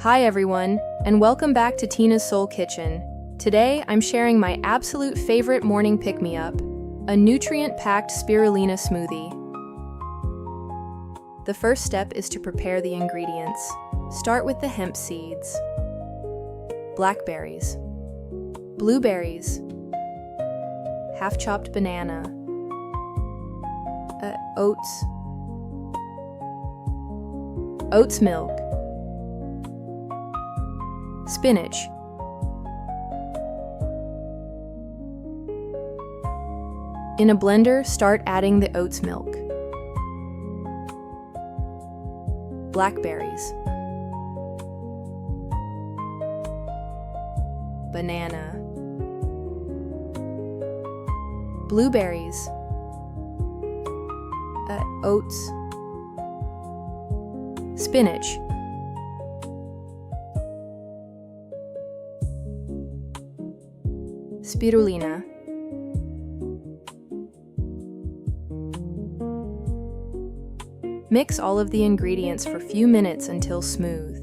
Hi everyone, and welcome back to Tina's Soul Kitchen. Today, I'm sharing my absolute favorite morning pick-me-up, a nutrient-packed spirulina smoothie. The first step is to prepare the ingredients. Start with the hemp seeds, blackberries, blueberries, half-chopped banana, oats milk, spinach, in a blender, start adding the oats milk, blackberries, banana, blueberries, oats, spinach, spirulina, mix all of the ingredients for a few minutes until smooth.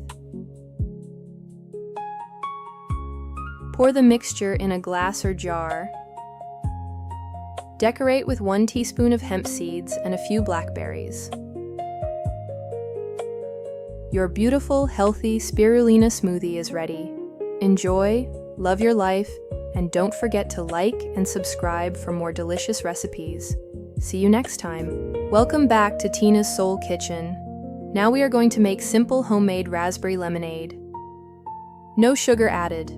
Pour the mixture in a glass or jar. Decorate with 1 teaspoon of hemp seeds and a few blackberries. Your beautiful, healthy spirulina smoothie is ready. Enjoy, love your life, and don't forget to like and subscribe for more delicious recipes. See you next time. Welcome back to Tina's Soul Kitchen. Now we are going to make simple homemade raspberry lemonade. No sugar added.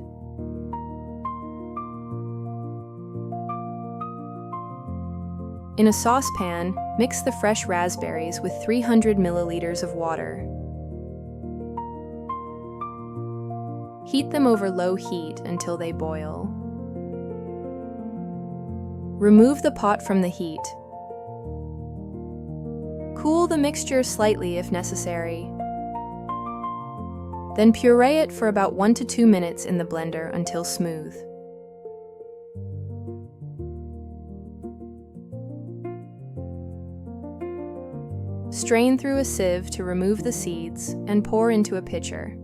In a saucepan, mix the fresh raspberries with 300 milliliters of water. Heat them over low heat until they boil. Remove the pot from the heat. Cool the mixture slightly if necessary. Then puree it for about 1 to 2 minutes in the blender until smooth. Strain through a sieve to remove the seeds and pour into a pitcher.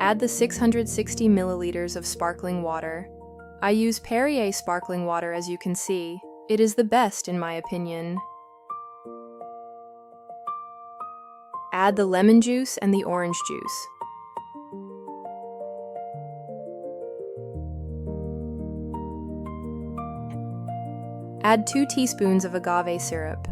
Add the 660 milliliters of sparkling water. I use Perrier sparkling water, as you can see. It is the best in my opinion. Add the lemon juice and the orange juice. Add 2 teaspoons of agave syrup.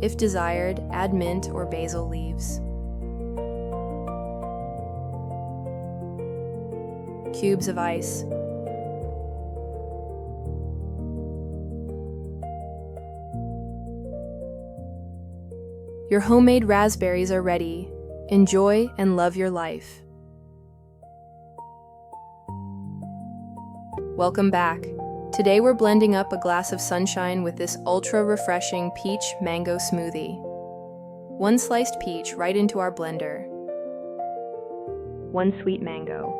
If desired, add mint or basil leaves. Cubes of ice. Your homemade raspberries are ready. Enjoy and love your life. Welcome back. Today we're blending up a glass of sunshine with this ultra-refreshing peach mango smoothie. 1 sliced peach right into our blender. 1 sweet mango.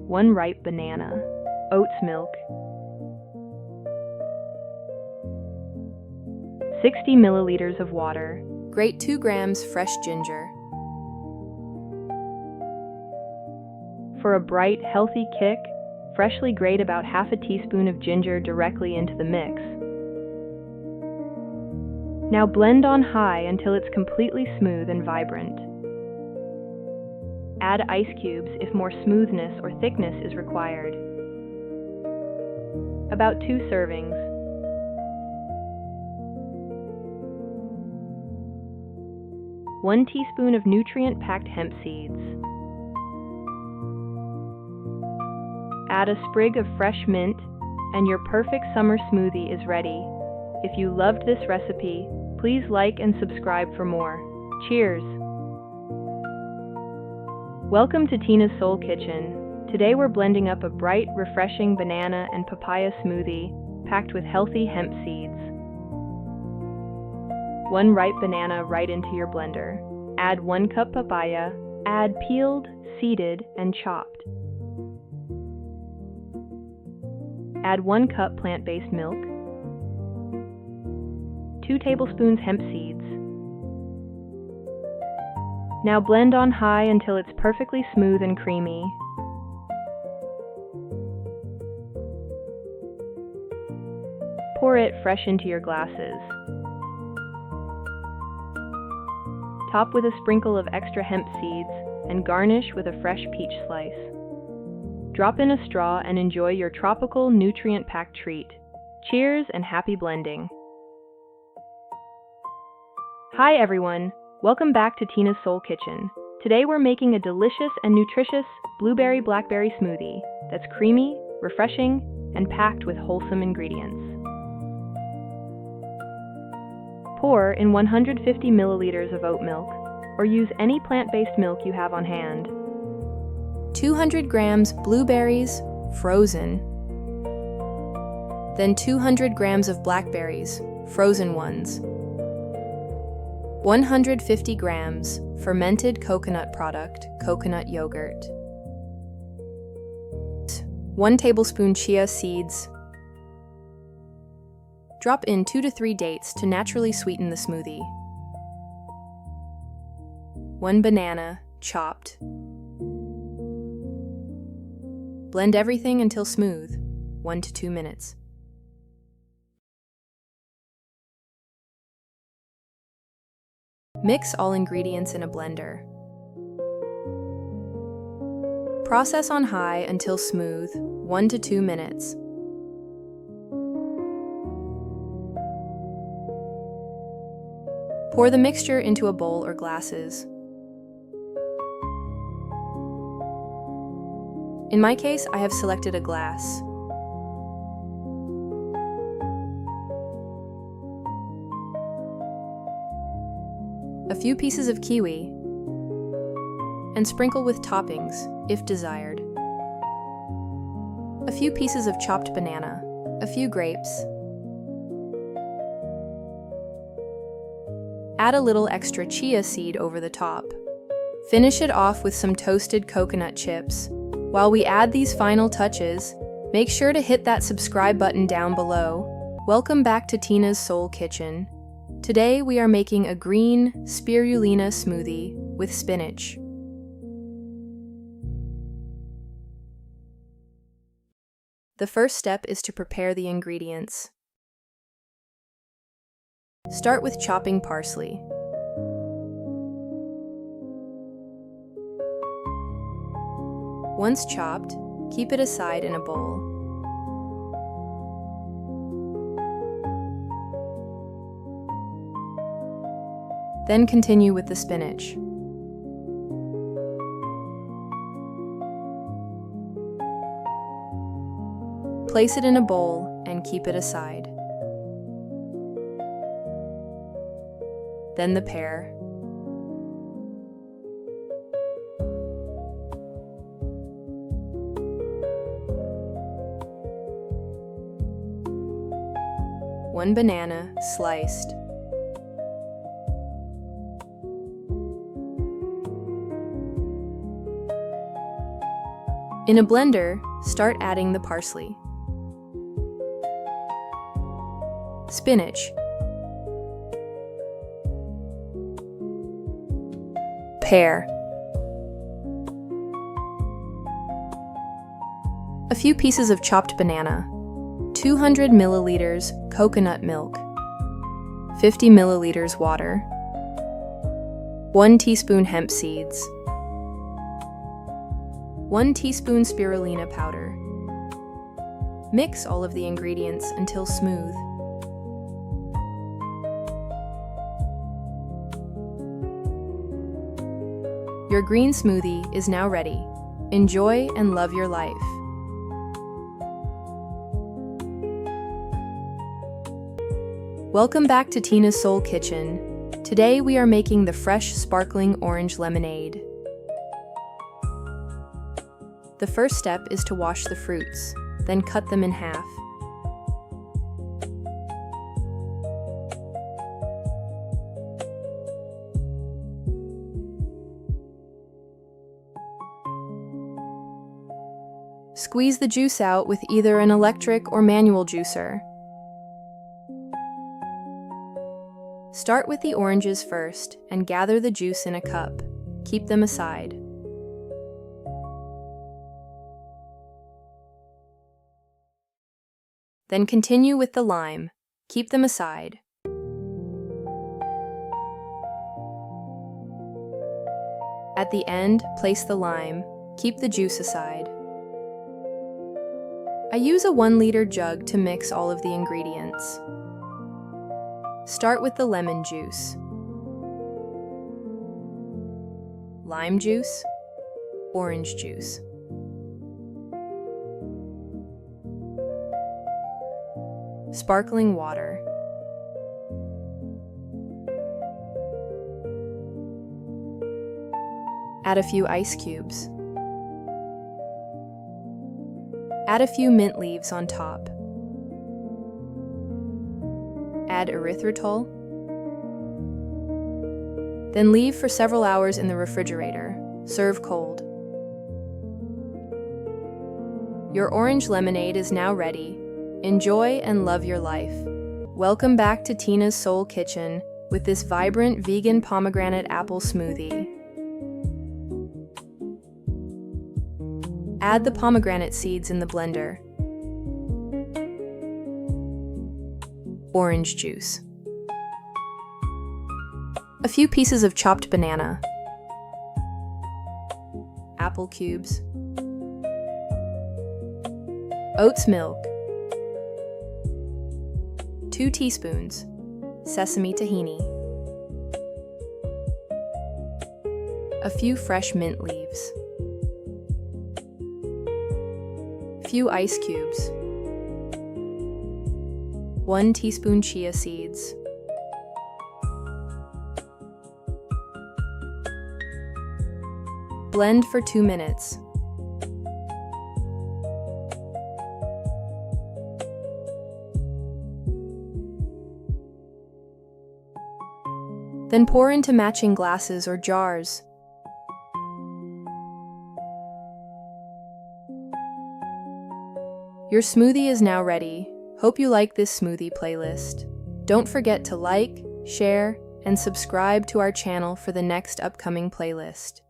One ripe banana, oats milk, 60 milliliters of water, grate 2 grams fresh ginger. For a bright, healthy kick, freshly grate about half a teaspoon of ginger directly into the mix. Now blend on high until it's completely smooth and vibrant. Add ice cubes if more smoothness or thickness is required. About 2 servings. One teaspoon of nutrient-packed hemp seeds. Add a sprig of fresh mint, and your perfect summer smoothie is ready. If you loved this recipe, please like and subscribe for more. Cheers! Welcome to Tina's Soul Kitchen. Today we're blending up a bright, refreshing banana and papaya smoothie packed with healthy hemp seeds. 1 ripe banana right into your blender. Add 1 cup papaya. Add peeled, seeded, and chopped. Add 1 cup plant-based milk. 2 tablespoons hemp seeds. Now blend on high until it's perfectly smooth and creamy. Pour it fresh into your glasses. Top with a sprinkle of extra hemp seeds and garnish with a fresh peach slice. Drop in a straw and enjoy your tropical, nutrient-packed treat. Cheers and happy blending! Hi everyone! Welcome back to Tina's Soul Kitchen. Today we're making a delicious and nutritious blueberry-blackberry smoothie that's creamy, refreshing, and packed with wholesome ingredients. Pour in 150 milliliters of oat milk, or use any plant-based milk you have on hand. 200 grams blueberries, frozen. Then 200 grams of blackberries, frozen ones. 150 grams fermented coconut product, coconut yogurt. 1 tablespoon chia seeds. Drop in 2 to 3 dates to naturally sweeten the smoothie. 1 banana, chopped. Blend everything until smooth, 1 to 2 minutes. Mix all ingredients in a blender. Process on high until smooth, 1 to 2 minutes. Pour the mixture into a bowl or glasses. In my case, I have selected a glass. A few pieces of kiwi, and sprinkle with toppings, if desired. A few pieces of chopped banana, a few grapes. Add a little extra chia seed over the top. Finish it off with some toasted coconut chips. While we add these final touches, make sure to hit that subscribe button down below. Welcome back to Tina's Soul Kitchen. Today we are making a green spirulina smoothie with spinach. The first step is to prepare the ingredients. Start with chopping parsley. Once chopped, keep it aside in a bowl. Then continue with the spinach. Place it in a bowl and keep it aside. Then the pear. One banana, sliced. In a blender, start adding the parsley, spinach, pear, a few pieces of chopped banana, 200 milliliters coconut milk, 50 milliliters water, 1 teaspoon hemp seeds, 1 teaspoon spirulina powder. Mix all of the ingredients until smooth. Your green smoothie is now ready. Enjoy and love your life. Welcome back to Tina's Soul Kitchen. Today we are making the fresh, sparkling orange lemonade. The first step is to wash the fruits, then cut them in half. Squeeze the juice out with either an electric or manual juicer. Start with the oranges first and gather the juice in a cup. Keep them aside. Then continue with the lime. Keep them aside. At the end, place the lime. Keep the juice aside. I use a 1-liter jug to mix all of the ingredients. Start with the lemon juice, lime juice, orange juice. Sparkling water. Add a few ice cubes. Add a few mint leaves on top. Add erythritol. Then leave for several hours in the refrigerator. Serve cold. Your orange lemonade is now ready. Enjoy and love your life. Welcome back to Tina's Soul Kitchen with this vibrant vegan pomegranate apple smoothie. Add the pomegranate seeds in the blender. Orange juice. A few pieces of chopped banana. Apple cubes. Oats milk. 2 teaspoons. Sesame tahini. A few fresh mint leaves. Few ice cubes. 1 teaspoon chia seeds. Blend for 2 minutes. Then pour into matching glasses or jars. Your smoothie is now ready. Hope you like this smoothie playlist. Don't forget to like, share, and subscribe to our channel for the next upcoming playlist.